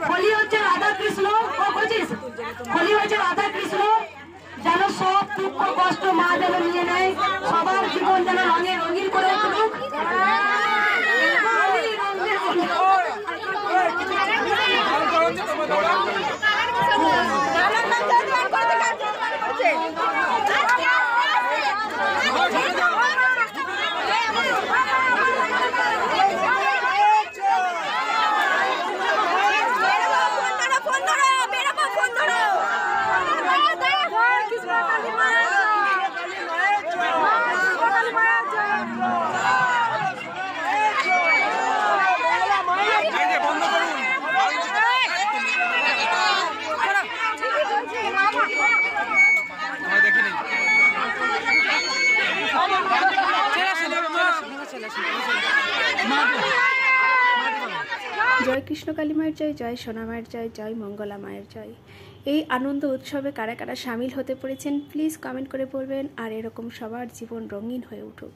হোলি হচ্ছে রাধা কৃষ্ণ, হোলি হচ্ছে রাধা কৃষ্ণ যেন সব দুঃখ কষ্ট মা যেন নিয়ে নেয়, সবার জীবন যেন রঙে রঙিন করে তুলুক। জয় কৃষ্ণ কালী মায়ের জয়, জয় সোনা মায়ের জয়, জয় মঙ্গলা মায়ের জয়। এই আনন্দ উৎসবে কারা কারা সামিল হতে পেরেছেন প্লিজ কমেন্ট করে বলবেন, আর এরকম সবার জীবন রঙিন হয়ে উঠুক।